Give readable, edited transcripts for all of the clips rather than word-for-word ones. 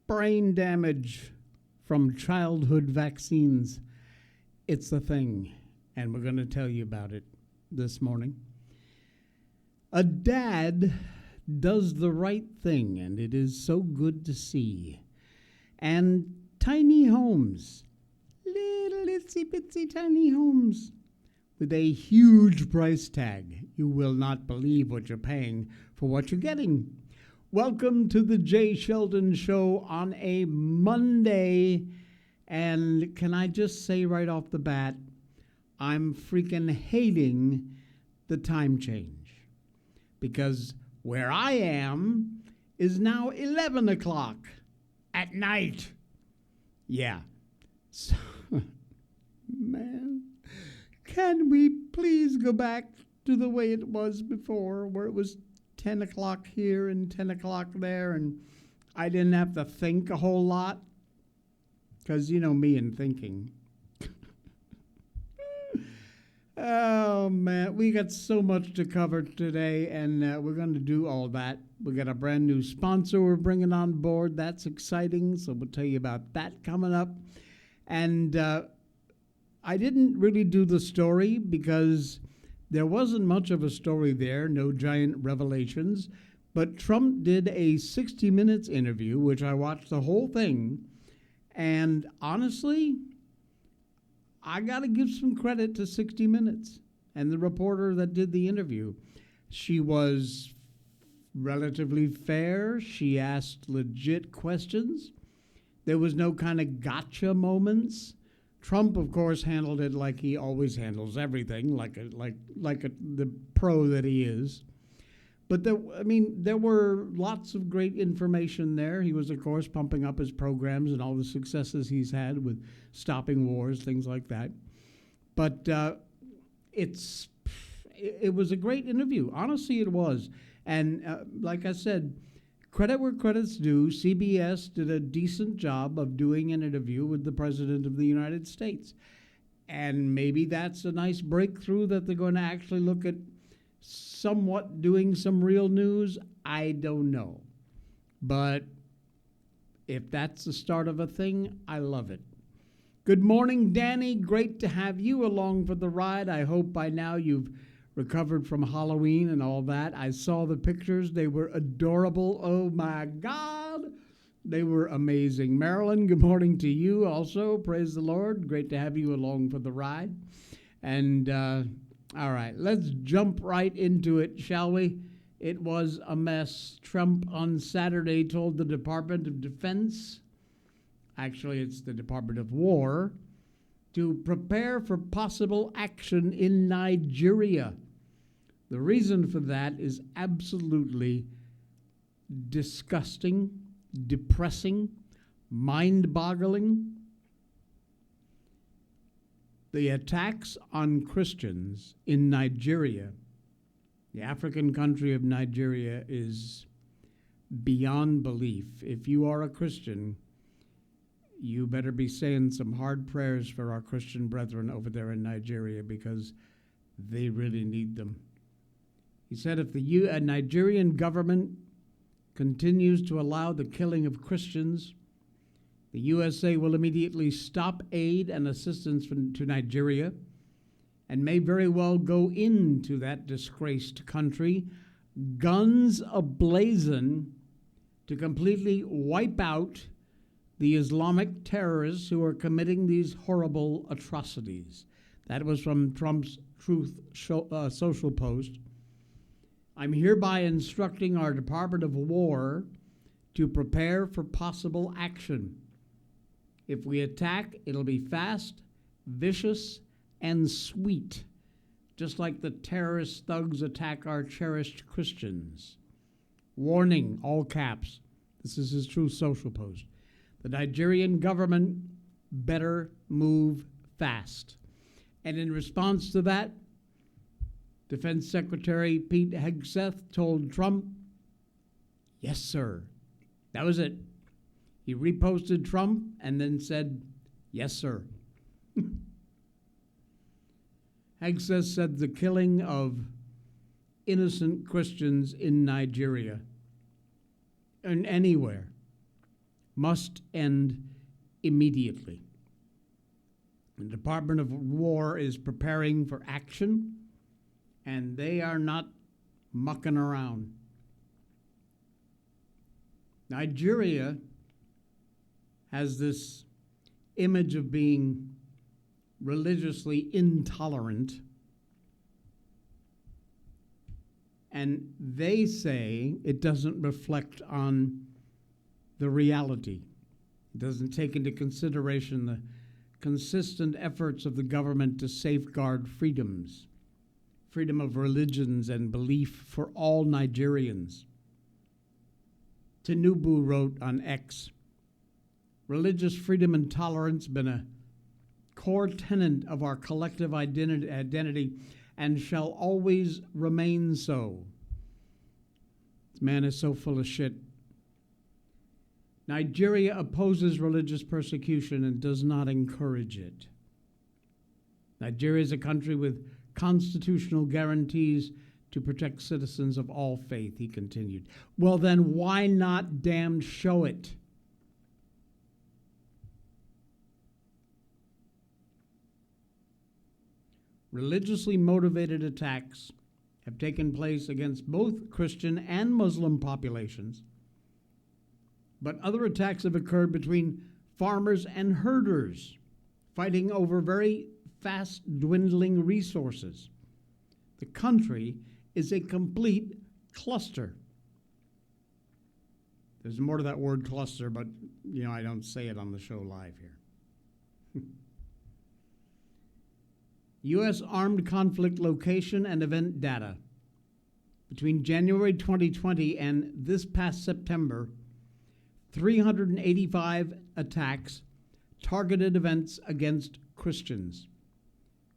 brain damage from childhood vaccines. It's a thing, and we're going to tell you about it this morning. A dad does the right thing, and it is so good to see. And tiny homes, little itsy-bitsy tiny homes, with a huge price tag. You will not believe what you're paying for what you're getting. Welcome to the Jay Sheldon Show on a Monday. And can I just say right off the bat, I'm freaking hating the time change. Because where I am is now 11 o'clock at night. Yeah. So, man, can we please go back to the way it was before, where it was 10 o'clock here and 10 o'clock there, and I didn't have to think a whole lot? Because you know me and thinking. Oh, man, we got so much to cover today, and we're going to do all that. We got a brand new sponsor we're bringing on board. That's exciting, so we'll tell you about that coming up. And I didn't really do the story because there wasn't much of a story there, no giant revelations. But Trump did a 60 Minutes interview, which I watched the whole thing. And honestly, I got to give some credit to 60 Minutes and the reporter that did the interview. She was relatively fair. She asked legit questions. There was no kind of gotcha moments. Trump, of course, handled it like he always handles everything, like the pro that he is. But there were lots of great information there. He was, of course, pumping up his programs and all the successes he's had with stopping wars, things like that. But it was a great interview. Honestly, it was. And like I said, credit where credit's due. CBS did a decent job of doing an interview with the President of the United States. And maybe that's a nice breakthrough that they're going to actually look at somewhat doing some real news. I don't know. But if that's the start of a thing, I love it. Good morning, Danny. Great to have you along for the ride. I hope by now you've recovered from Halloween and all that. I saw the pictures. They were adorable. Oh, my God. They were amazing. Marilyn, good morning to you also. Praise the Lord. Great to have you along for the ride. And all right, let's jump right into it, shall we? It was a mess. Trump on Saturday told the Department of Defense, actually it's the Department of War, to prepare for possible action in Nigeria. The reason for that is absolutely disgusting, depressing, mind-boggling. The attacks on Christians in Nigeria, the African country of Nigeria, is beyond belief. If you are a Christian, you better be saying some hard prayers for our Christian brethren over there in Nigeria because they really need them. He said if the Nigerian government continues to allow the killing of Christians, the USA will immediately stop aid and assistance to Nigeria and may very well go into that disgraced country, guns ablazing, to completely wipe out the Islamic terrorists who are committing these horrible atrocities. That was from Trump's Truth social post. I'm hereby instructing our Department of War to prepare for possible action. If we attack, it'll be fast, vicious, and sweet, just like the terrorist thugs attack our cherished Christians. Warning, all caps. This is his Truth social post. The Nigerian government better move fast. And in response to that, Defense Secretary Pete Hegseth told Trump, yes, sir. That was it. He reposted Trump and then said, yes, sir. Hegseth said the killing of innocent Christians in Nigeria and anywhere must end immediately. The Department of War is preparing for action, and they are not mucking around. Nigeria has this image of being religiously intolerant, and they say it doesn't reflect on the reality. It doesn't take into consideration the consistent efforts of the government to safeguard freedoms, freedom of religions and belief for all Nigerians. Tinubu wrote on X, "Religious freedom and tolerance have been a core tenet of our collective identity and shall always remain so." This man is so full of shit. Nigeria opposes religious persecution and does not encourage it. Nigeria is a country with constitutional guarantees to protect citizens of all faith, he continued. Well, then why not damn show it? Religiously motivated attacks have taken place against both Christian and Muslim populations, but other attacks have occurred between farmers and herders, fighting over very fast dwindling resources. The country is a complete cluster. There's more to that word cluster, but I don't say it on the show live here. U.S. armed conflict location and event data. Between January 2020 and this past September, 385 attacks targeted events against Christians.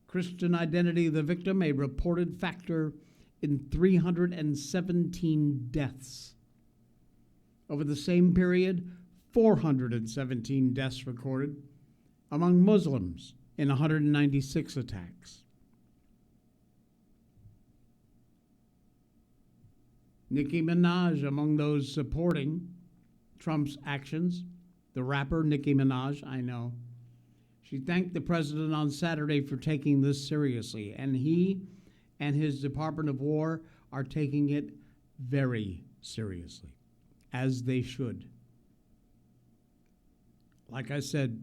Christian identity of the victim, a reported factor in 317 deaths. Over the same period, 417 deaths recorded among Muslims in 196 attacks. Nicki Minaj among those supporting Trump's actions. The rapper Nicki Minaj, I know. She thanked the president on Saturday for taking this seriously, and he and his Department of War are taking it very seriously, as they should. Like I said,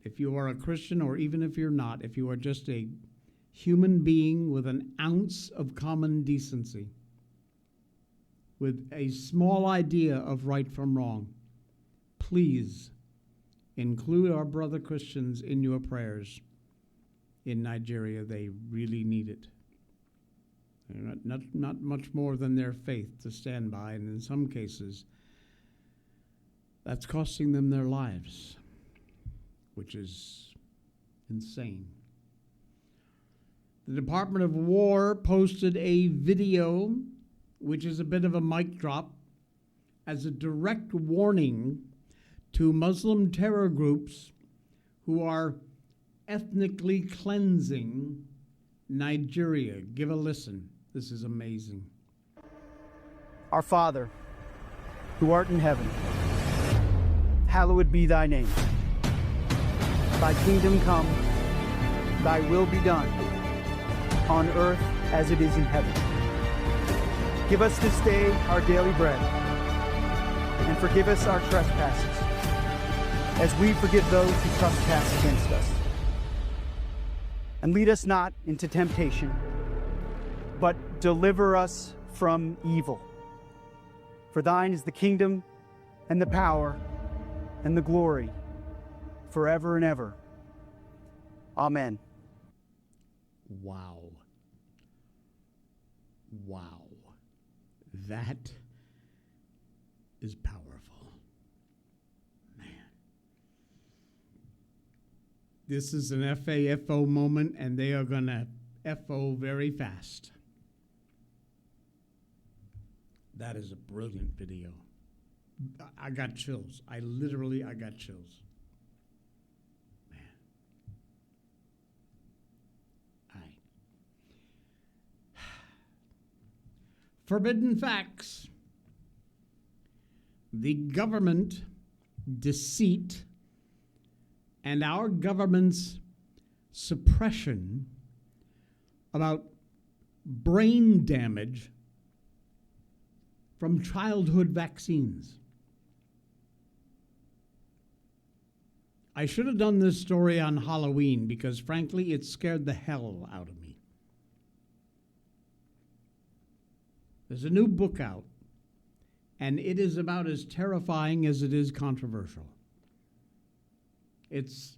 if you are a Christian, or even if you're not, if you are just a human being with an ounce of common decency, with a small idea of right from wrong, please include our brother Christians in your prayers in Nigeria. They really need it. They're not much more than their faith to stand by, and in some cases, that's costing them their lives, which is insane. The Department of War posted a video, which is a bit of a mic drop, as a direct warning to Muslim terror groups who are ethnically cleansing Nigeria. Give a listen. This is amazing. Our Father, who art in heaven, hallowed be thy name. Thy kingdom come, thy will be done, on earth as it is in heaven. Give us this day our daily bread, and forgive us our trespasses, as we forgive those who trespass against us. And lead us not into temptation, but deliver us from evil. For thine is the kingdom, and the power, and the glory, forever and ever. Amen. Wow. Wow. That is powerful. Man. This is an FAFO moment, and they are going to FO very fast. That is a brilliant video. I got chills. I got chills. Man. Forbidden facts. the government deceit and our government's suppression about brain damage from childhood vaccines. I should have done this story on Halloween because, frankly, it scared the hell out of me. There's a new book out, and it is about as terrifying as it is controversial. It's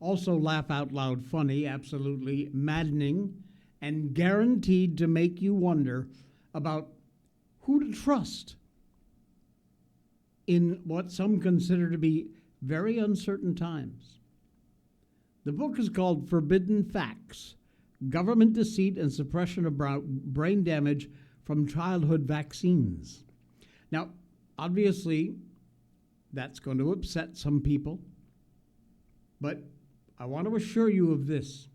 also laugh out loud funny, absolutely maddening, and guaranteed to make you wonder about who to trust in what some consider to be very uncertain times. The book is called Forbidden Facts: Government Deceit and Suppression of Brain Damage from Childhood Vaccines. Now, obviously, that's going to upset some people, but I want to assure you of this.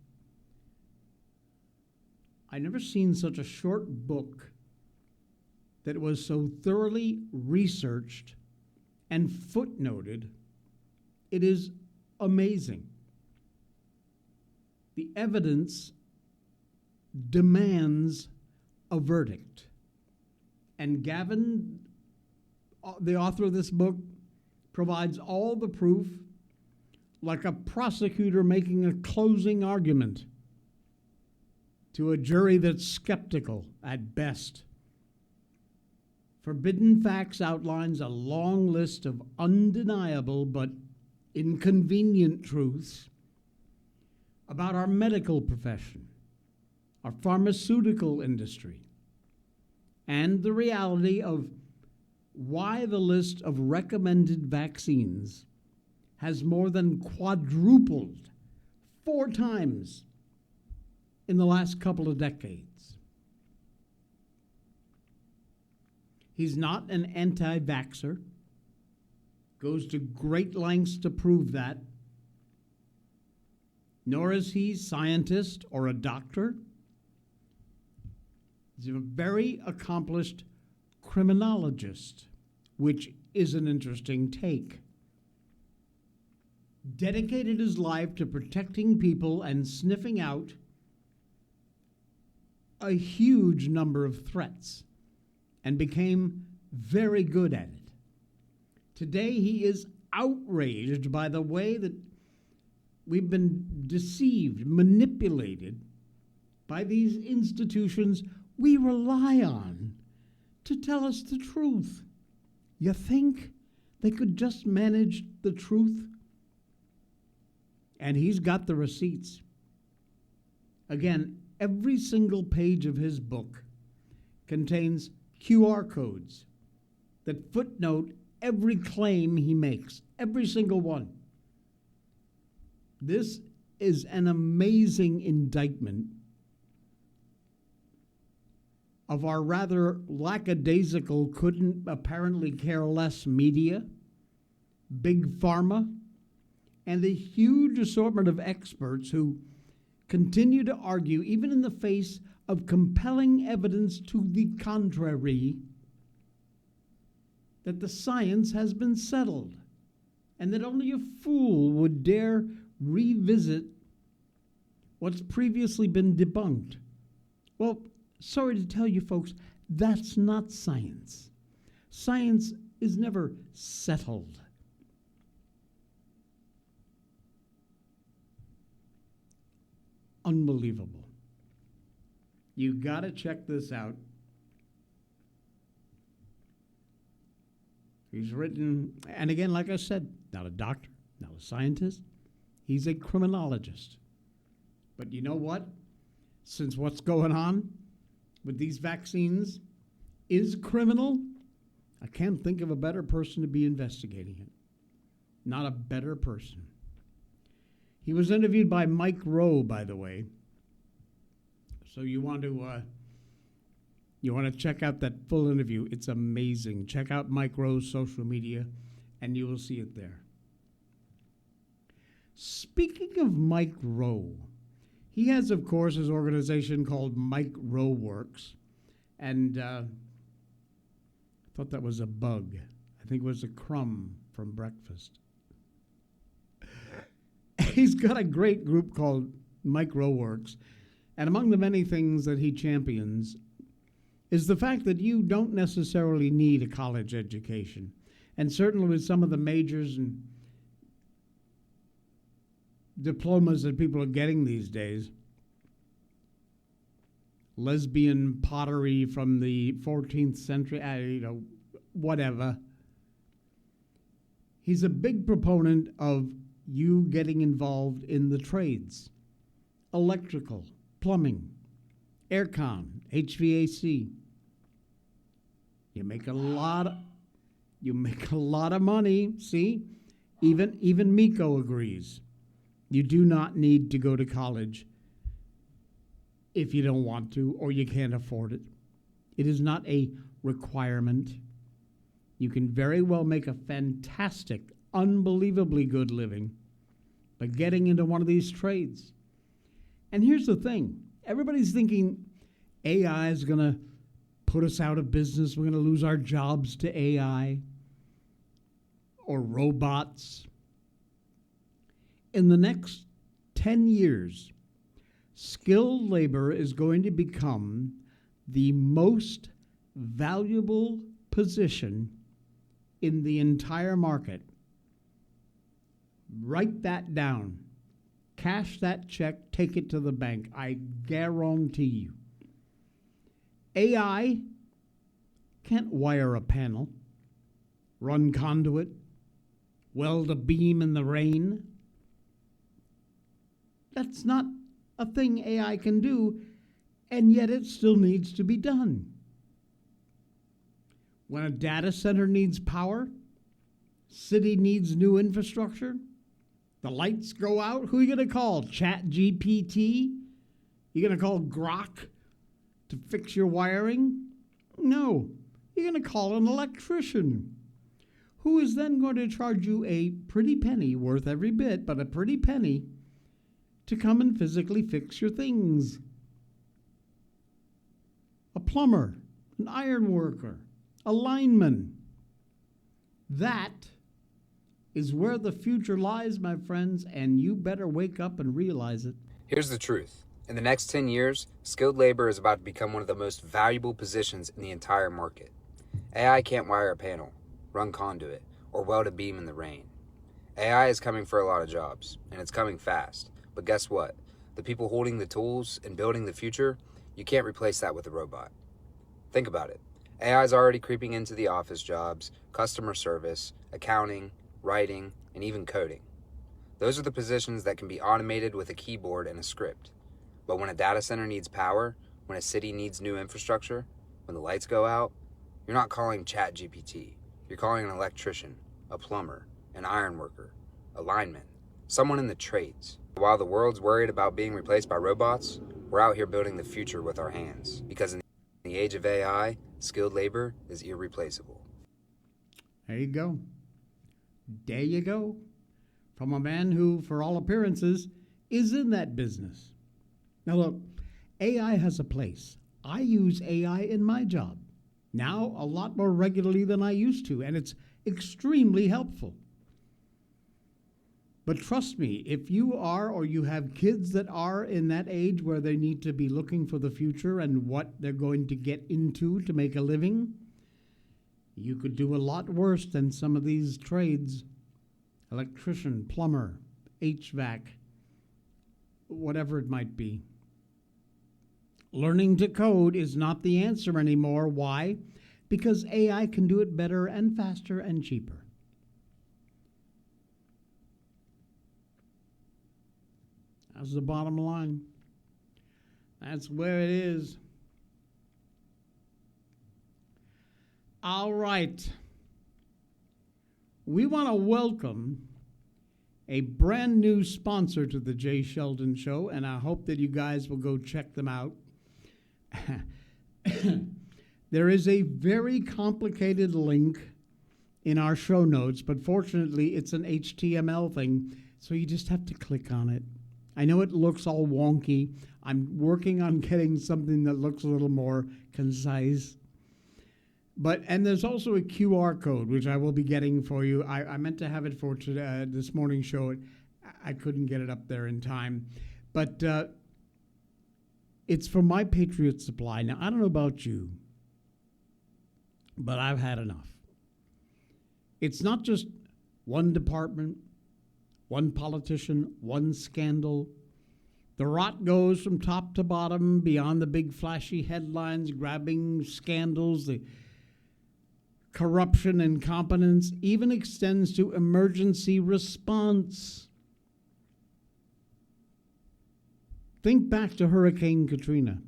I've never seen such a short book that was so thoroughly researched and footnoted. It is amazing. The evidence demands a verdict. And Gavin, the author of this book, provides all the proof, like a prosecutor making a closing argument to a jury that's skeptical at best. Forbidden Facts outlines a long list of undeniable but inconvenient truths about our medical profession, our pharmaceutical industry, and the reality of why the list of recommended vaccines has more than quadrupled 4 times in the last couple of decades. He's not an anti-vaxxer, goes to great lengths to prove that, nor is he a scientist or a doctor. He's a very accomplished criminologist, which is an interesting take. Dedicated his life to protecting people and sniffing out a huge number of threats, and became very good at it. Today, he is outraged by the way that we've been deceived, manipulated by these institutions we rely on to tell us the truth. You think they could just manage the truth? And he's got the receipts. Again, every single page of his book contains QR codes that footnote every claim he makes, every single one. This is an amazing indictment of our rather lackadaisical, couldn't apparently care less media, big pharma, and the huge assortment of experts who continue to argue, even in the face of compelling evidence to the contrary, that the science has been settled and that only a fool would dare revisit what's previously been debunked. Well, sorry to tell you folks, that's not science. Science is never settled. Unbelievable. You gotta check this out. He's written, and again, like I said, not a doctor, not a scientist. He's a criminologist. But you know what? Since what's going on with these vaccines is criminal, I can't think of a better person to be investigating it. Not a better person. He was interviewed by Mike Rowe, by the way. So you want to check out that full interview. It's amazing. Check out Mike Rowe's social media, and you will see it there. Speaking of Mike Rowe, he has, of course, his organization called Mike Rowe Works, and I thought that was a bug. I I think it was a crumb from breakfast. He's got a great group called MicroWorks, and among the many things that he champions is the fact that you don't necessarily need a college education. And certainly with some of the majors and diplomas that people are getting these days, lesbian pottery from the 14th century, whatever. He's a big proponent of you getting involved in the trades: electrical, plumbing, aircon, HVAC. You make a lot of money. See, even Miko agrees. You do not need to go to college if you don't want to or you can't afford it. It is not a requirement. You can very well make a fantastic, unbelievably good living by getting into one of these trades. And here's the thing. Everybody's thinking AI is going to put us out of business. We're going to lose our jobs to AI or robots. In the next 10 years, skilled labor is going to become the most valuable position in the entire market. Write that down. Cash that check, take it to the bank. I guarantee you. AI can't wire a panel, run conduit, weld a beam in the rain. That's not a thing AI can do, and yet it still needs to be done. When a data center needs power, city needs new infrastructure, the lights go out, who are you going to call? ChatGPT? You going to call Grok to fix your wiring? No, you're going to call an electrician, who is then going to charge you a pretty penny, worth every bit, but a pretty penny, to come and physically fix your things. A plumber, an iron worker, a lineman. That is where the future lies, my friends, and you better wake up and realize it. Here's the truth. In the next 10 years, skilled labor is about to become one of the most valuable positions in the entire market. AI can't wire a panel, run conduit, or weld a beam in the rain. AI is coming for a lot of jobs, and it's coming fast. But guess what? The people holding the tools and building the future, you can't replace that with a robot. Think about it. AI is already creeping into the office jobs, customer service, accounting, writing, and even coding. Those are the positions that can be automated with a keyboard and a script. But when a data center needs power, when a city needs new infrastructure, when the lights go out, you're not calling ChatGPT. You're calling an electrician, a plumber, an iron worker, a lineman, someone in the trades. While the world's worried about being replaced by robots, we're out here building the future with our hands. Because in the age of AI, skilled labor is irreplaceable. There you go. There you go. From a man who, for all appearances, is in that business. Now look, AI has a place. I use AI in my job. Now a lot more regularly than I used to, and it's extremely helpful. But trust me, if you are or you have kids that are in that age where they need to be looking for the future and what they're going to get into to make a living, you could do a lot worse than some of these trades. Electrician, plumber, HVAC, whatever it might be. Learning to code is not the answer anymore. Why? Because AI can do it better and faster and cheaper. That's the bottom line. That's where it is. All right. We want to welcome a brand new sponsor to the Jay Sheldon Show, and I hope that you guys will go check them out. There is a very complicated link in our show notes, but fortunately it's an HTML thing, so you just have to click on it. I know it looks all wonky. I'm working on getting something that looks a little more concise. And there's also a QR code, which I will be getting for you. I meant to have it for today, this morning's show. I couldn't get it up there in time. But it's from My Patriot Supply. Now, I don't know about you, but I've had enough. It's not just one department, one politician, one scandal. The rot goes from top to bottom, beyond the big flashy headlines, grabbing scandals. The corruption, incompetence even extends to emergency response. Think back to Hurricane Katrina.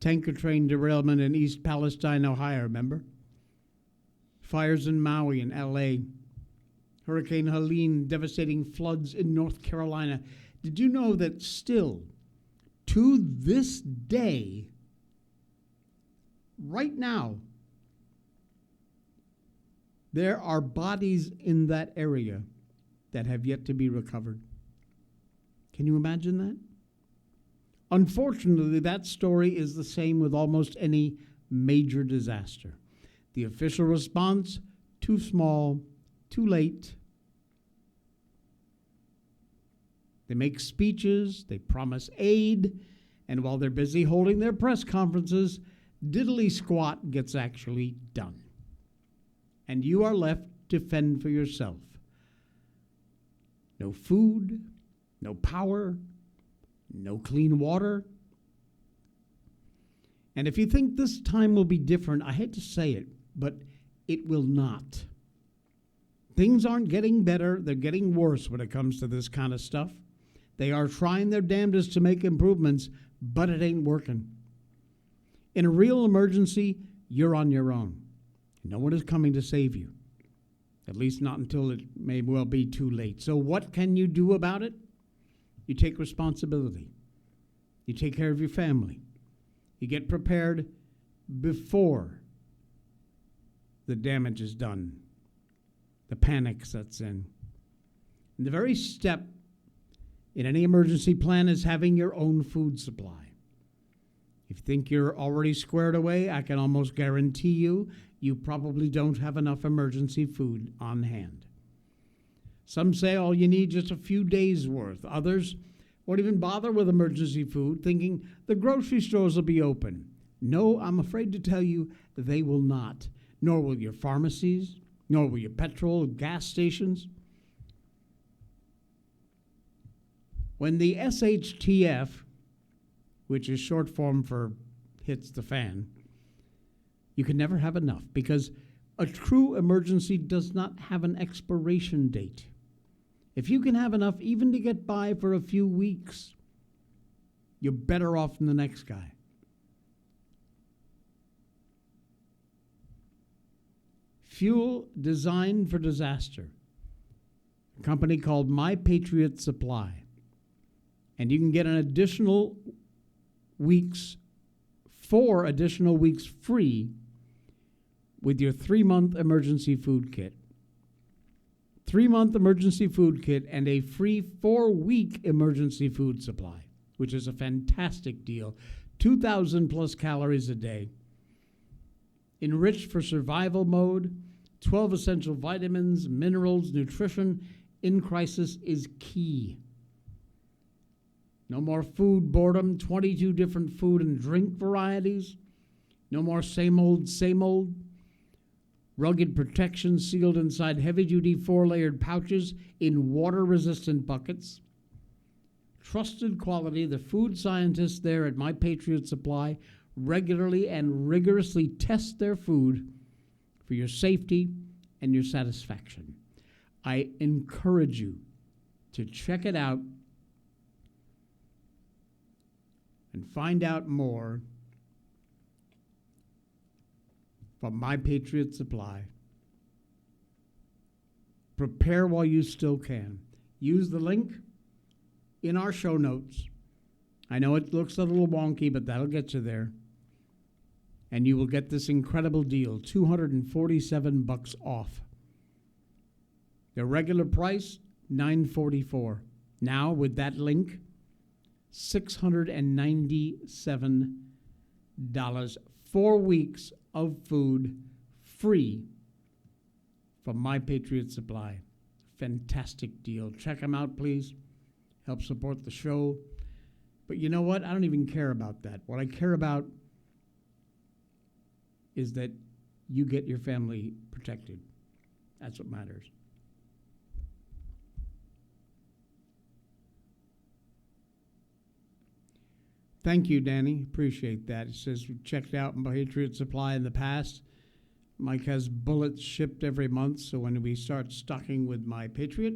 Tanker train derailment in East Palestine, Ohio, remember? Fires in Maui and LA. Hurricane Helene, devastating floods in North Carolina. Did you know that still, to this day, right now, there are bodies in that area that have yet to be recovered? Can you imagine that? Unfortunately, that story is the same with almost any major disaster. The official response, too small, too late. They make speeches, they promise aid, and while they're busy holding their press conferences, diddly squat gets actually done. And you are left to fend for yourself. No food, no power, no clean water. And if you think this time will be different, I hate to say it, but it will not. Things aren't getting better, they're getting worse when it comes to this kind of stuff. They are trying their damnedest to make improvements, but it ain't working. In a real emergency, you're on your own. No one is coming to save you, at least not until it may well be too late. So what can you do about it? You take responsibility. You take care of your family. You get prepared before the damage is done. The panic sets in. And the very step in any emergency plan is having your own food supply. If you think you're already squared away, I can almost guarantee you probably don't have enough emergency food on hand. Some say all you need just a few days' worth. Others won't even bother with emergency food, thinking the grocery stores will be open. No, I'm afraid to tell you they will not. Nor will your pharmacies, nor will your petrol and gas stations. When the SHTF, which is short form for hits the fan, you can never have enough, because a true emergency does not have an expiration date. If you can have enough even to get by for a few weeks, you're better off than the next guy. Fuel designed for disaster. A company called My Patriot Supply. And you can get an additional weeks, 4 additional weeks free with your 3-month emergency food kit. 3-month emergency food kit and a free 4-week emergency food supply, which is a fantastic deal. 2,000 plus calories a day. Enriched for survival mode, 12 essential vitamins, minerals, nutrition in crisis is key. No more food boredom, 22 different food and drink varieties. No more same old, same old. Rugged protection sealed inside heavy-duty 4-layered pouches in water-resistant buckets. Trusted quality. The food scientists there at My Patriot Supply regularly and rigorously test their food for your safety and your satisfaction. I encourage you to check it out and find out more from My Patriot Supply. Prepare while you still can. Use the link in our show notes. I know it looks a little wonky, but that'll get you there. And you will get this incredible deal, $247 off. Their regular price, $944. Now, with that link, $697. 4 weeks of food free from my Patriot Supply. Fantastic deal. Check them out, please. Help support the show. But you know what? I don't even care about that. What I care about is that you get your family protected. That's what matters. Thank you, Danny. Appreciate that. It says we checked out Patriot Supply in the past. Mike has bullets shipped every month, so when we start stocking with my Patriot,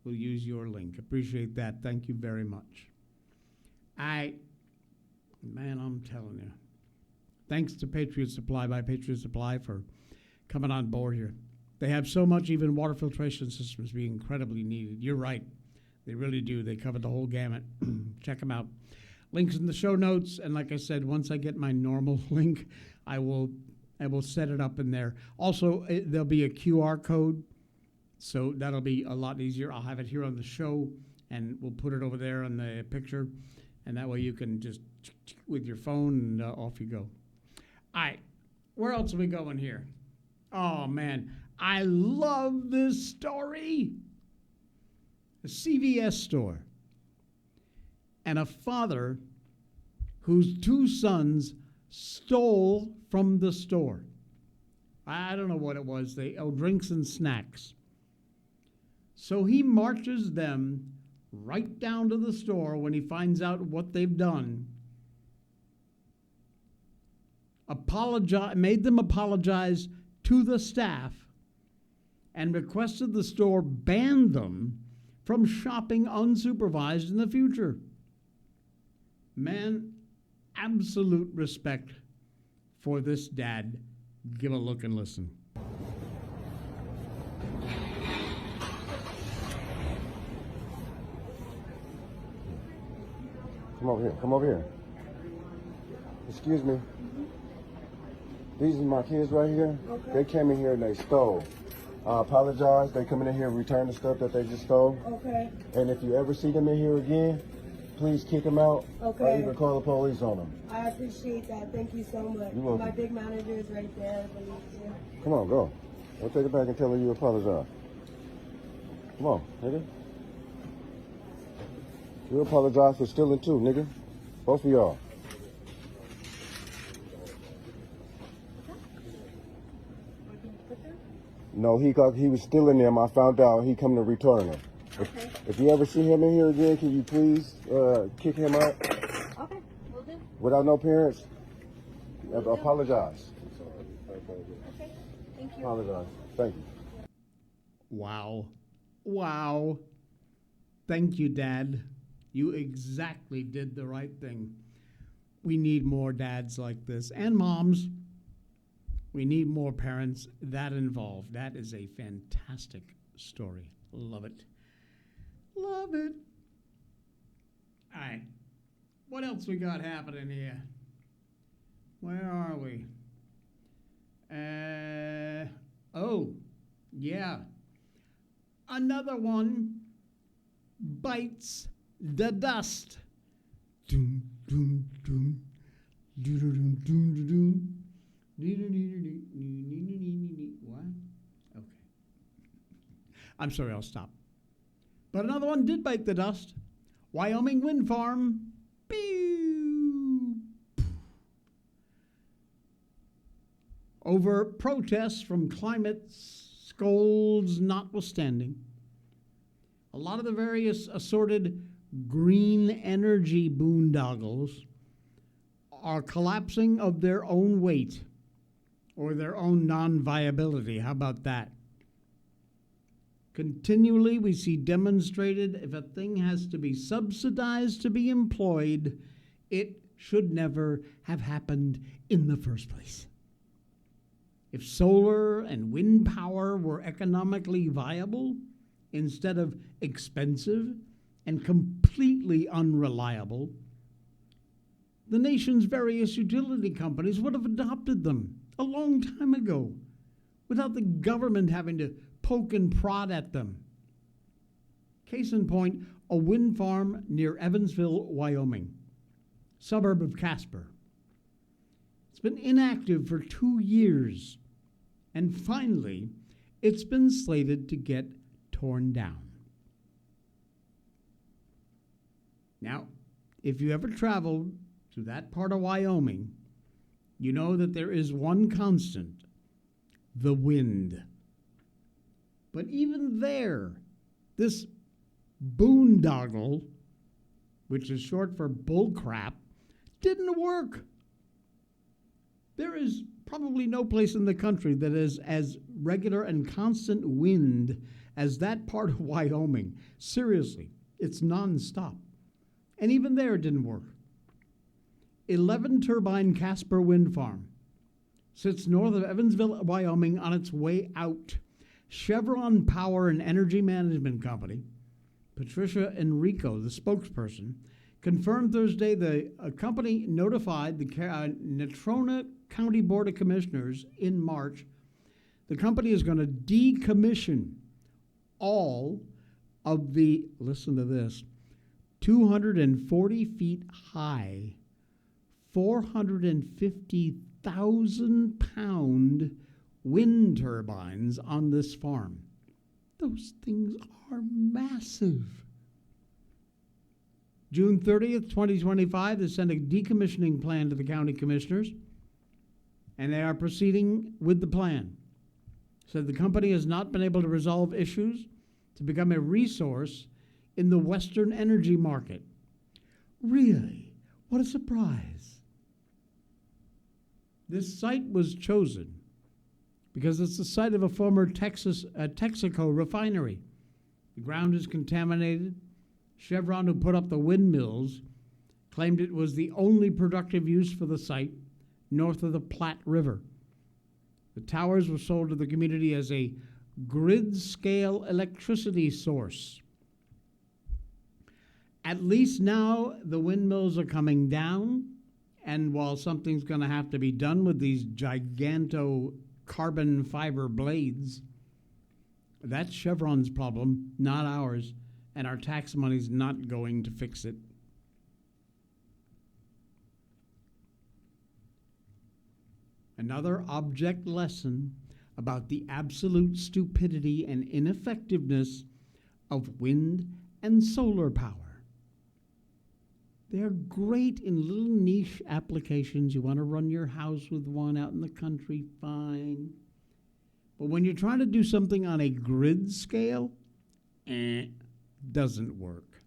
we'll use your link. Appreciate that. Thank you very much. Man, I'm telling you. Thanks to Patriot Supply by Patriot Supply for coming on board here. They have so much, even water filtration systems being incredibly needed. You're right. They really do. They cover the whole gamut. Check them out. Links in the show notes. And like I said, once I get my normal link, I will set it up in there. Also, there'll be a QR code, so that'll be a lot easier. I'll have it here on the show, and we'll put it over there on the picture, and that way you can just with your phone, and off you go. All right, where else are we going here? Oh, man, I love this story. A CVS store and a father whose two sons stole from the store. I don't know what it was. Drinks and snacks. So he marches them right down to the store when he finds out what they've done. Made them apologize to the staff and requested the store ban them from shopping unsupervised in the future. Man, absolute respect for this dad. Give a look and listen. Come over here. Come over here. Excuse me. These are my kids right here. Okay. They came in here and they stole. I apologize. They coming in here and return the stuff that they just stole. Okay. And if you ever see them in here again, please kick them out. Okay. Or even call the police on them. I appreciate that. Thank you so much. You're welcome. My big manager is right there. Come on, go. I'll take it back and tell her you apologize. Come on, nigga. You apologize for stealing too, nigga. Both of y'all. No, he was stealing them. I found out he come to return them. Okay. If you ever see him in here again, can you please kick him out? Okay, will do. Without no parents? Apologize. Okay, thank you. Apologize. Thank you. Wow. Wow. Thank you, Dad. You exactly did the right thing. We need more dads like this, and moms. We need more parents that involved. That is a fantastic story. Love it. Love it. All right. What else we got happening here? Where are we? Oh, yeah. Another one bites the dust. Doom, doom, doom. Doom, doom, doom, doom. What? Okay. I'm sorry, I'll stop. But another one did bite the dust. Wyoming wind farm. Pew. Over protests from climate scolds notwithstanding, a lot of the various assorted green energy boondoggles are collapsing of their own weight or their own non-viability. How about that? Continually, we see demonstrated if a thing has to be subsidized to be employed, it should never have happened in the first place. If solar and wind power were economically viable instead of expensive and completely unreliable, the nation's various utility companies would have adopted them a long time ago without the government having to poke and prod at them. Case in point, a wind farm near Evansville, Wyoming, suburb of Casper. It's been inactive for 2 years. And finally, it's been slated to get torn down. Now, if you ever traveled to that part of Wyoming, you know that there is one constant: the wind. But even there, this boondoggle, which is short for bullcrap, didn't work. There is probably no place in the country that is as regular and constant wind as that part of Wyoming. Seriously, it's nonstop. And even there, it didn't work. 11-turbine Casper Wind Farm sits north of Evansville, Wyoming, on its way out. Chevron Power and Energy Management Company, Patricia Enrico, the spokesperson, confirmed Thursday the company notified the Natrona County Board of Commissioners in March. The company is going to decommission all of the, listen to this, 240 feet high, 450,000 pound wind turbines on this farm. Those things are massive. June 30th, 2025, they sent a decommissioning plan to the county commissioners, and they are proceeding with the plan. Said the company has not been able to resolve issues to become a resource in the Western energy market. Really? What a surprise. This site was chosen because it's the site of a former Texaco refinery. The ground is contaminated. Chevron, who put up the windmills, claimed it was the only productive use for the site north of the Platte River. The towers were sold to the community as a grid-scale electricity source. At least now the windmills are coming down, and while something's going to have to be done with these giganto carbon fiber blades, that's Chevron's problem, not ours, and our tax money's not going to fix it. Another object lesson about the absolute stupidity and ineffectiveness of wind and solar power. They're great in little niche applications. You want to run your house with one out in the country, fine. But when you're trying to do something on a grid scale, doesn't work.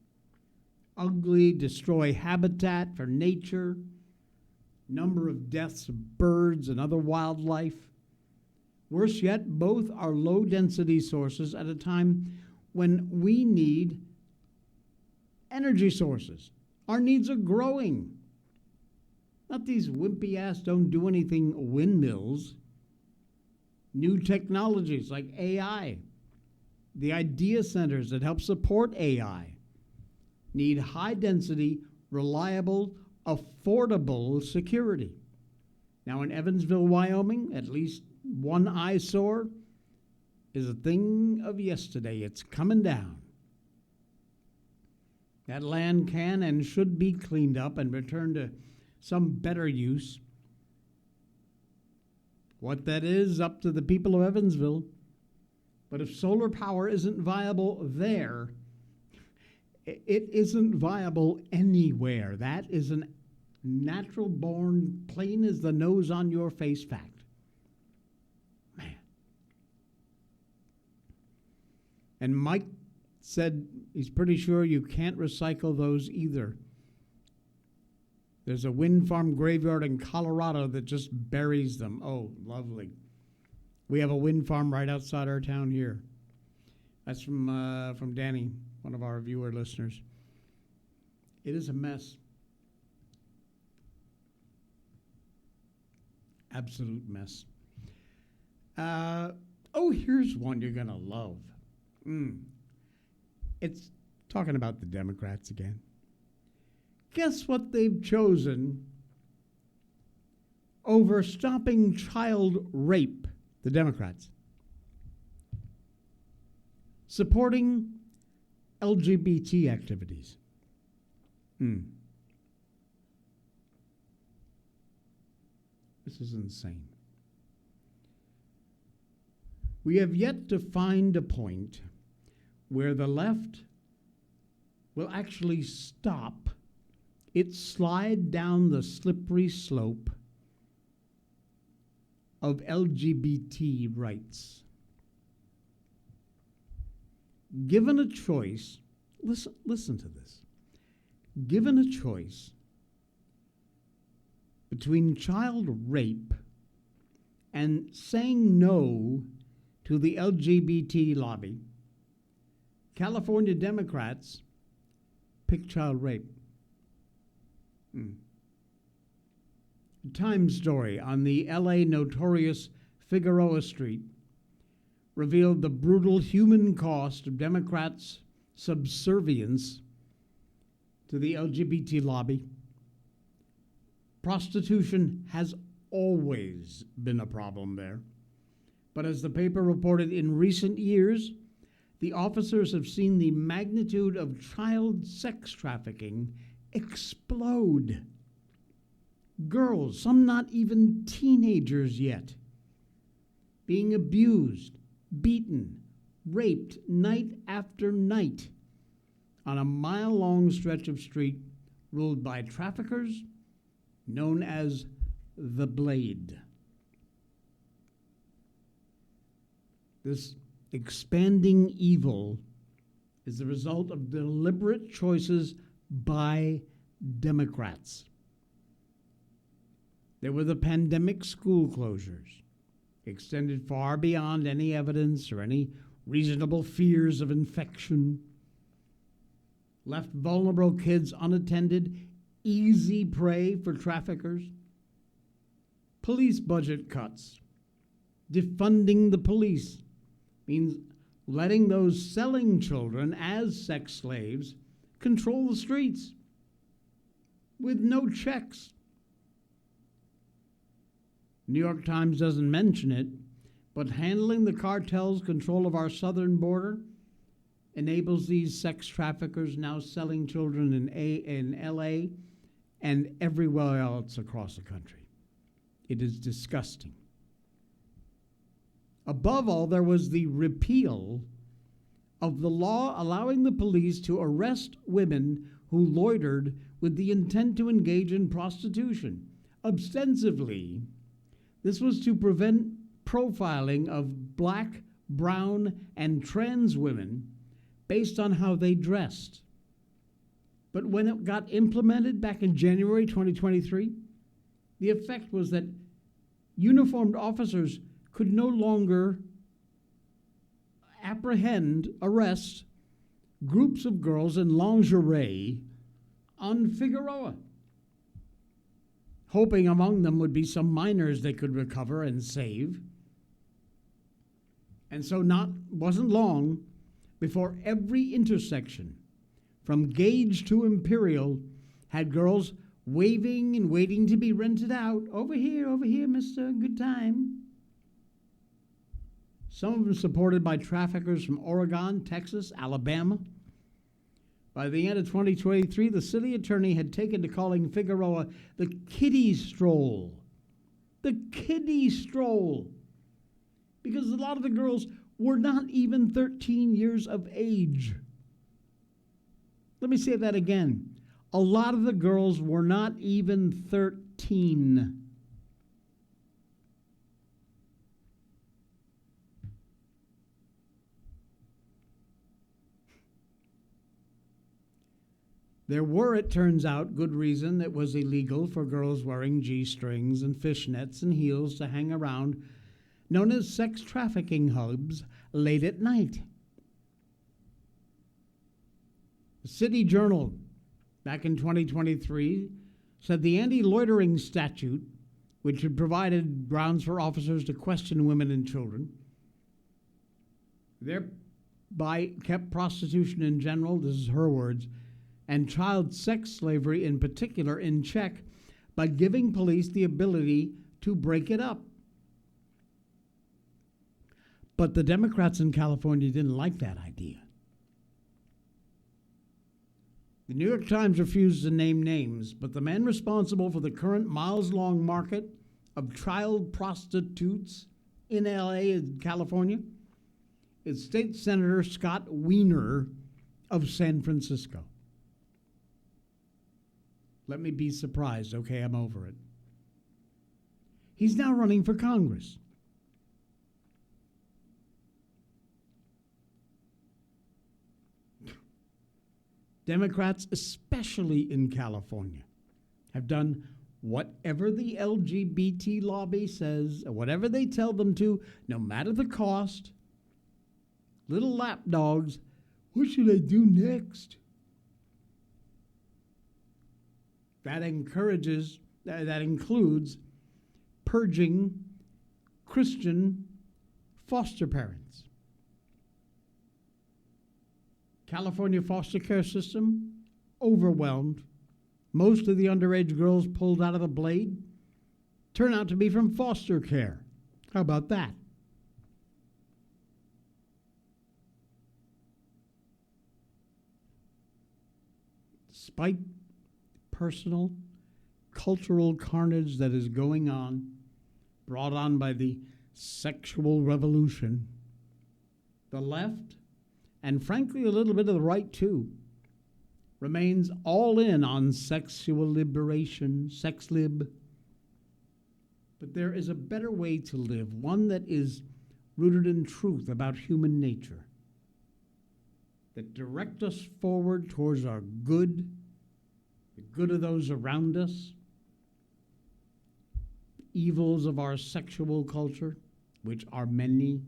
Ugly, destroy habitat for nature, number of deaths of birds and other wildlife. Worse yet, both are low-density sources at a time when we need energy sources. Our needs are growing. Not these wimpy-ass don't-do-anything windmills. New technologies like AI, the idea centers that help support AI, need high-density, reliable, affordable security. Now in Evansville, Wyoming, at least one eyesore is a thing of yesterday. It's coming down. That land can and should be cleaned up and returned to some better use. What that is, up to the people of Evansville. But if solar power isn't viable there, it isn't viable anywhere. That is a natural-born, plain as the nose on your face fact. Man. And Mike said he's pretty sure you can't recycle those either. There's a wind farm graveyard in Colorado that just buries them. Oh, lovely. We have a wind farm right outside our town here. That's from Danny, one of our viewer listeners. It is a mess. Absolute mess. Here's one you're going to love. It's talking about the Democrats again. Guess what they've chosen over stopping child rape, the Democrats? Supporting LGBT activities. This is insane. We have yet to find a point where the left will actually stop its slide down the slippery slope of LGBT rights. Given a choice, listen to this. Given a choice between child rape and saying no to the LGBT lobby, California Democrats pick child rape. A Time story on the LA notorious Figueroa Street revealed the brutal human cost of Democrats' subservience to the LGBT lobby. Prostitution has always been a problem there. But as the paper reported, in recent years, the officers have seen the magnitude of child sex trafficking explode. Girls, some not even teenagers yet, being abused, beaten, raped night after night on a mile-long stretch of street ruled by traffickers known as the Blade. This expanding evil is the result of deliberate choices by Democrats. There were the pandemic school closures, extended far beyond any evidence or any reasonable fears of infection, left vulnerable kids unattended, easy prey for traffickers, police budget cuts, defunding the police means letting those selling children as sex slaves control the streets with no checks. New York Times doesn't mention it, but handling the cartel's control of our southern border enables these sex traffickers now selling children in LA and everywhere else across the country. It is disgusting. Above all, there was the repeal of the law allowing the police to arrest women who loitered with the intent to engage in prostitution. Ostensibly, this was to prevent profiling of black, brown, and trans women based on how they dressed. But when it got implemented back in January 2023, the effect was that uniformed officers could no longer arrest groups of girls in lingerie on Figueroa, hoping among them would be some minors they could recover and save. And so wasn't long before every intersection, from Gage to Imperial, had girls waving and waiting to be rented out. Over here, mister, good time. Some of them supported by traffickers from Oregon, Texas, Alabama. By the end of 2023, the city attorney had taken to calling Figueroa the kiddie stroll. The kiddie stroll. Because a lot of the girls were not even 13 years of age. Let me say that again. A lot of the girls were not even 13. There were, it turns out, good reason it was illegal for girls wearing G-strings and fishnets and heels to hang around, known as sex trafficking hubs, late at night. The City Journal, back in 2023, said the anti-loitering statute, which had provided grounds for officers to question women and children, thereby kept prostitution in general, this is her words, and child sex slavery in particular in check by giving police the ability to break it up. But the Democrats in California didn't like that idea. The New York Times refused to name names, but the man responsible for the current miles-long market of child prostitutes in LA and California is State Senator Scott Wiener of San Francisco. Let me be surprised. Okay, I'm over it. He's now running for Congress. Democrats, especially in California, have done whatever the LGBT lobby says, or whatever they tell them to, no matter the cost. Little lapdogs, what should I do next? That includes purging Christian foster parents. California foster care system, overwhelmed. Most of the underage girls pulled out of the blade turn out to be from foster care. How about that? Despite personal, cultural carnage that is going on, brought on by the sexual revolution, the left, and frankly a little bit of the right too, remains all in on sexual liberation, sex lib. But there is a better way to live, one that is rooted in truth about human nature, that direct us forward towards our good, the good of those around us, evils of our sexual culture, which are many.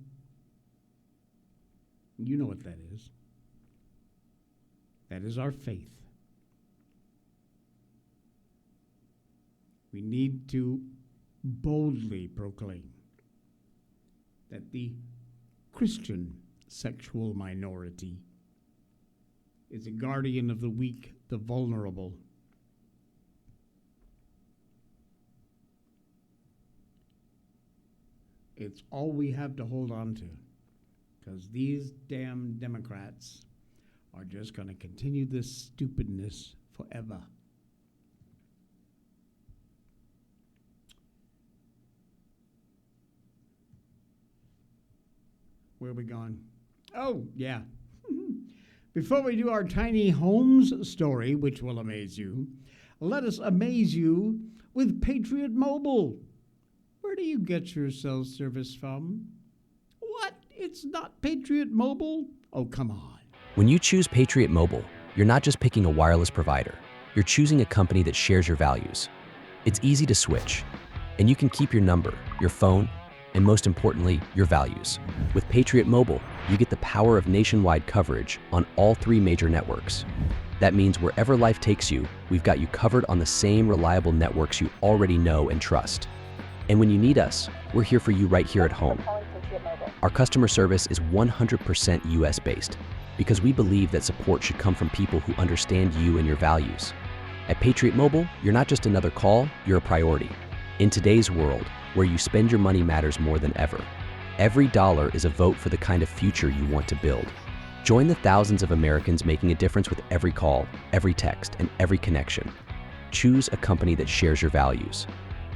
You know what that is. That is our faith. We need to boldly proclaim that the Christian sexual minority is a guardian of the weak, the vulnerable. It's all we have to hold on to, because these damn Democrats are just going to continue this stupidness forever. Where are we going? Oh, yeah. Before we do our tiny homes story, which will amaze you, let us amaze you with Patriot Mobile. Where do you get your cell service from? What? It's not Patriot Mobile? Oh, come on. When you choose Patriot Mobile, you're not just picking a wireless provider. You're choosing a company that shares your values. It's easy to switch, and you can keep your number, your phone, and most importantly, your values. With Patriot Mobile, you get the power of nationwide coverage on all 3 major networks. That means wherever life takes you, we've got you covered on the same reliable networks you already know and trust. And when you need us, we're here for you right here at home. Our customer service is 100% US-based because we believe that support should come from people who understand you and your values. At Patriot Mobile, you're not just another call, you're a priority. In today's world, where you spend your money matters more than ever, every dollar is a vote for the kind of future you want to build. Join the thousands of Americans making a difference with every call, every text, and every connection. Choose a company that shares your values.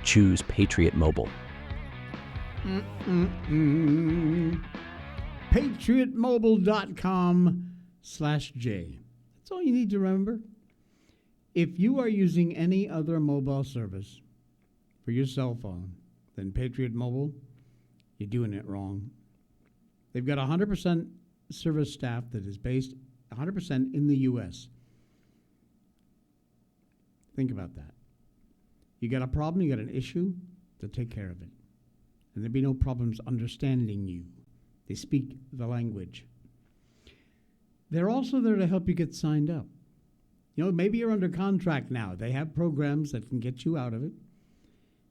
Choose Patriot Mobile. PatriotMobile.com/J. That's all you need to remember. If you are using any other mobile service for your cell phone than Patriot Mobile, you're doing it wrong. They've got 100% service staff that is based 100% in the U.S. Think about that. You got a problem, you got an issue, they'll take care of it. And there'll be no problems understanding you. They speak the language. They're also there to help you get signed up. You know, maybe you're under contract now. They have programs that can get you out of it.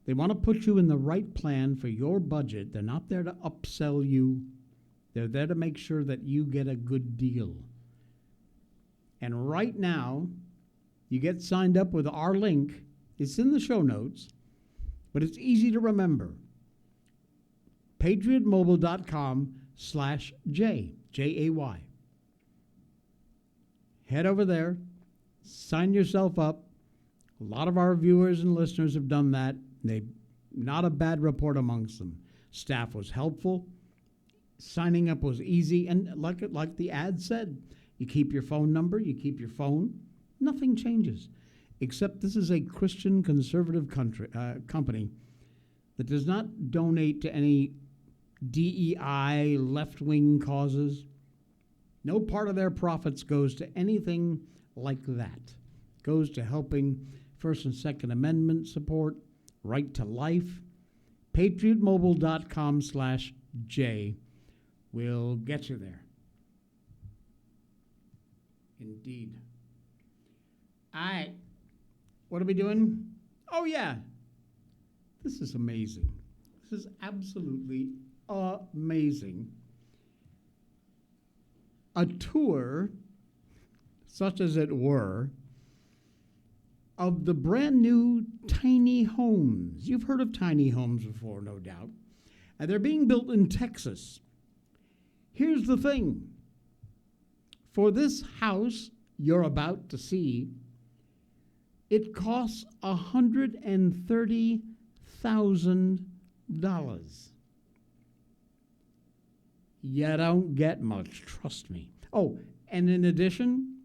They want to put you in the right plan for your budget. They're not there to upsell you. They're there to make sure that you get a good deal. And right now, you get signed up with our link. It's in the show notes, but it's easy to remember. PatriotMobile.com/J, J-A-Y. Head over there, sign yourself up. A lot of our viewers and listeners have done that. They Not a bad report amongst them. Staff was helpful. Signing up was easy. And like the ad said, you keep your phone number, you keep your phone. Nothing changes. Except this is a Christian conservative company that does not donate to any DEI left-wing causes. No part of their profits goes to anything like that. It goes to helping First and Second Amendment support, right to life. PatriotMobile.com/J will get you there. Indeed. All right. What are we doing? Oh, yeah. This is amazing. This is absolutely amazing. A tour, such as it were, of the brand new tiny homes. You've heard of tiny homes before, no doubt. And they're being built in Texas. Here's the thing. For this house you're about to see, it costs $130,000. You don't get much, trust me. Oh, and in addition,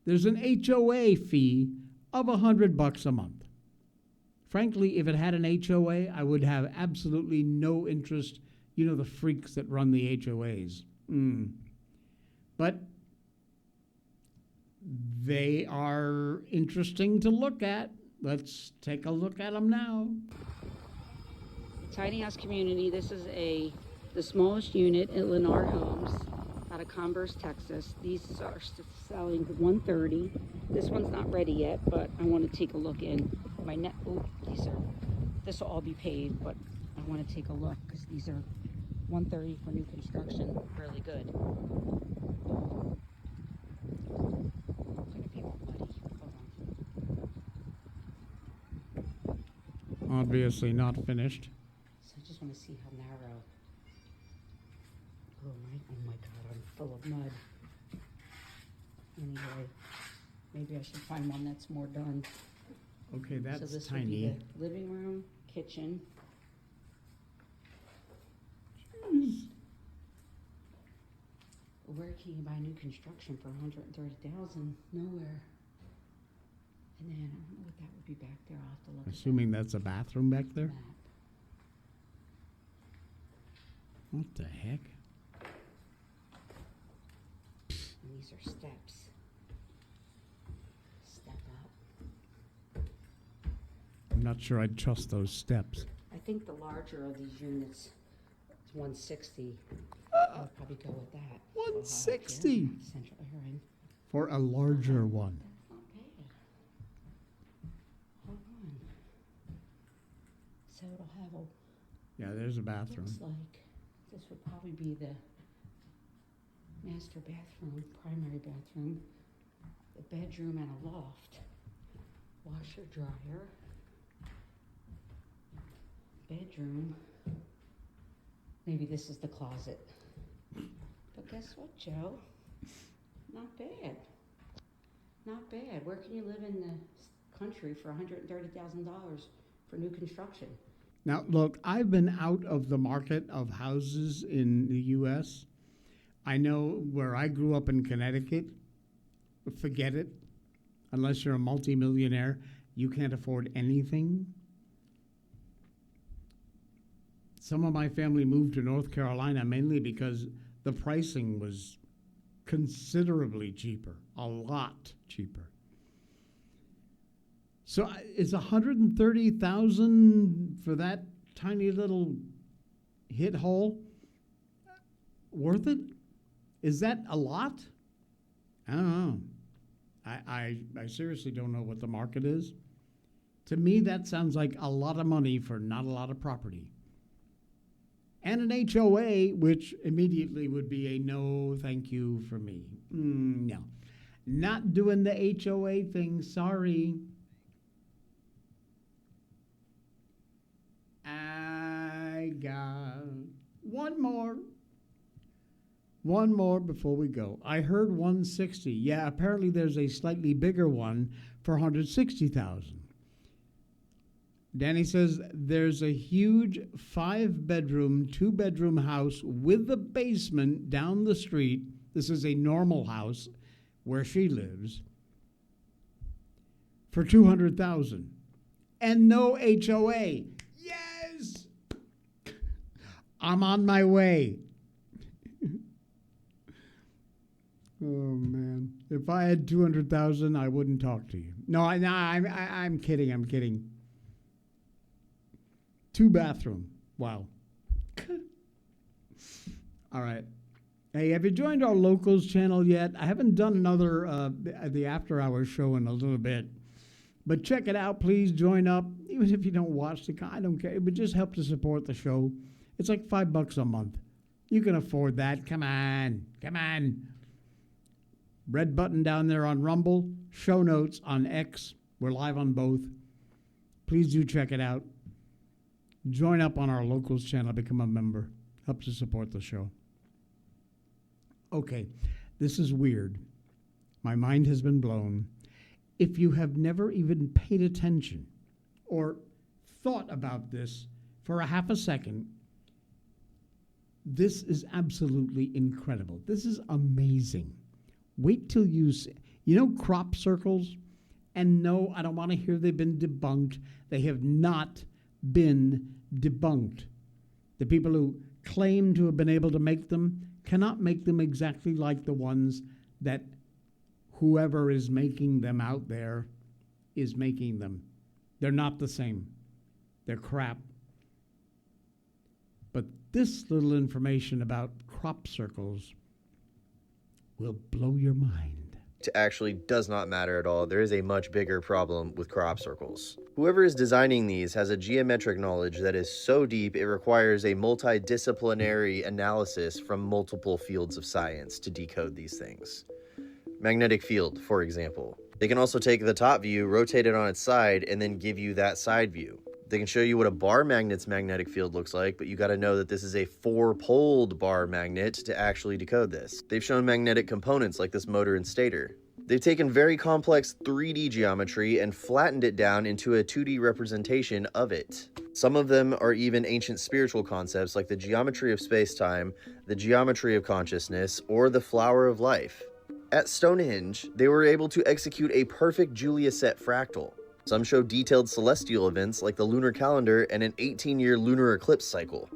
there's an HOA fee of $100 a month. Frankly, if it had an HOA, I would have absolutely no interest. You know, the freaks that run the HOAs. But they are interesting to look at. Let's take a look at them now. Tiny house community. This is the smallest unit at Lennar Homes out of Converse, Texas. These are selling for $130,000. This one's not ready yet, but I want to take a look in. This will all be paid, but I want to take a look because these are $130,000 for new construction. Really good. Gonna be all muddy. Hold on. Obviously not finished. So I just want to see how narrow. Oh my God, I'm full of mud. Anyway, maybe I should find one that's more done. Okay, that's so this tiny. Would be the living room, kitchen. Jeez. Where can you buy new construction for $130,000? Nowhere. And then I don't know what that would be back there. I'll have to look. Assuming that's a bathroom back there? Map. What the heck? And these are steps. Step up. I'm not sure I'd trust those steps. I think the larger of these units is $160,000. I'll probably go with that. $160,000 Central airing. for a larger one. That's not bad. Hold on. So it'll have a. Yeah, there's a bathroom. Looks like this would probably be the master bathroom, primary bathroom, the bedroom, and a loft. Washer, dryer, bedroom. Maybe this is the closet. But guess what, Joe? Not bad. Not bad. Where can you live in the country for $130,000 for new construction? Now, look, I've been out of the market of houses in the U.S. I know where I grew up in Connecticut, forget it. Unless you're a multimillionaire, you can't afford anything. Some of my family moved to North Carolina mainly because the pricing was considerably cheaper, a lot cheaper. So is $130,000 for that tiny little hit hole worth it? Is that a lot? I don't know. I seriously don't know what the market is. To me, that sounds like a lot of money for not a lot of property. And an HOA, which immediately would be a no thank you for me. No. Not doing the HOA thing, sorry. I got one more before we go. I heard 160. Yeah, apparently there's a slightly bigger one for $160,000. Danny says there's a huge 5-bedroom, 2-bedroom house with a basement down the street. This is a normal house where she lives for $200,000 and no HOA. Yes, I'm on my way. Oh man, if I had 200,000, I wouldn't talk to you. No, I'm kidding. I'm kidding. 2-bathroom. Wow. All right. Hey, have you joined our locals channel yet? I haven't done another the After Hours show in a little bit, but check it out. Please join up. Even if you don't watch I don't care. It would just help to support the show. It's like $5 a month. You can afford that. Come on. Come on. Red button down there on Rumble. Show notes on X. We're live on both. Please do check it out. Join up on our locals channel. Become a member. Help to support the show. Okay, this is weird. My mind has been blown. If you have never even paid attention or thought about this for a half a second, this is absolutely incredible. This is amazing. Wait till you see. You know crop circles? And no, I don't want to hear they've been debunked. They have not been debunked. The people who claim to have been able to make them cannot make them exactly like the ones that whoever is making them out there is making them. They're not the same. They're crap. But this little information about crop circles will blow your mind. It actually does not matter at all. There is a much bigger problem with crop circles. Whoever is designing these has a geometric knowledge that is so deep it requires a multidisciplinary analysis from multiple fields of science to decode these things. Magnetic field, for example. They can also take the top view, rotate it on its side, and then give you that side view. They can show you what a bar magnet's magnetic field looks like, but you got to know that this is a 4-poled bar magnet to actually decode this. They've shown magnetic components like this motor and stator. They've taken very complex 3D geometry and flattened it down into a 2D representation of it. Some of them are even ancient spiritual concepts like the geometry of space-time, the geometry of consciousness, or the flower of life. At Stonehenge, they were able to execute a perfect Julia set fractal. Some show detailed celestial events like the lunar calendar and an 18-year lunar eclipse cycle.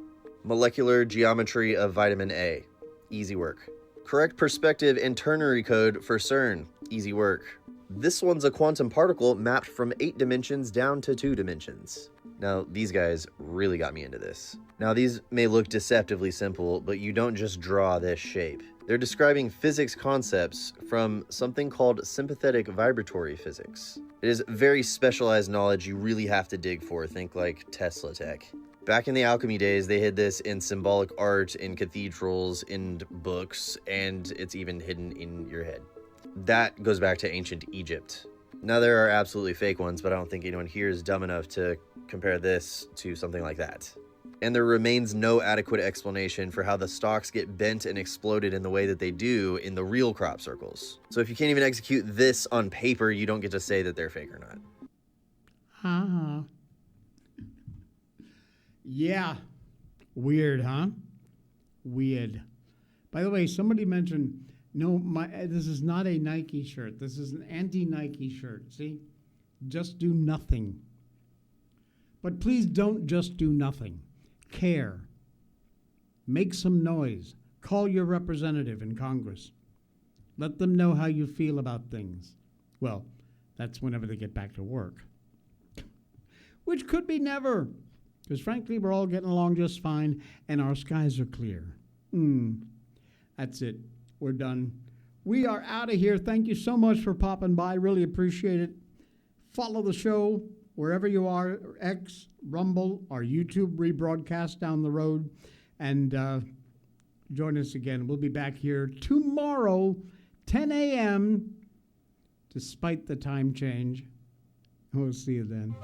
Molecular geometry of vitamin A. Easy work. Correct perspective and ternary code for CERN. Easy work. This one's a quantum particle mapped from 8 dimensions down to 2 dimensions. Now, these guys really got me into this. Now, these may look deceptively simple, but you don't just draw this shape. They're describing physics concepts from something called sympathetic vibratory physics. It is very specialized knowledge you really have to dig for, think like Tesla tech. Back in the alchemy days, they hid this in symbolic art, in cathedrals, in books, and it's even hidden in your head. That goes back to ancient Egypt. Now, there are absolutely fake ones, but I don't think anyone here is dumb enough to compare this to something like that. And there remains no adequate explanation for how the stalks get bent and exploded in the way that they do in the real crop circles. So if you can't even execute this on paper, you don't get to say that they're fake or not. Uh-huh. Yeah. Weird, huh? Weird. By the way, somebody mentioned, no, this is not a Nike shirt. This is an anti-Nike shirt. See? Just do nothing. But please don't just do nothing. Care. Make some noise. Call your representative in Congress. Let them know how you feel about things. Well, that's whenever they get back to work. Which could be never. Because frankly, we're all getting along just fine, and our skies are clear. That's it. We're done. We are out of here. Thank you so much for popping by. Really appreciate it. Follow the show wherever you are, X, Rumble, or YouTube rebroadcast down the road. And join us again. We'll be back here tomorrow, 10 a.m., despite the time change. We'll see you then.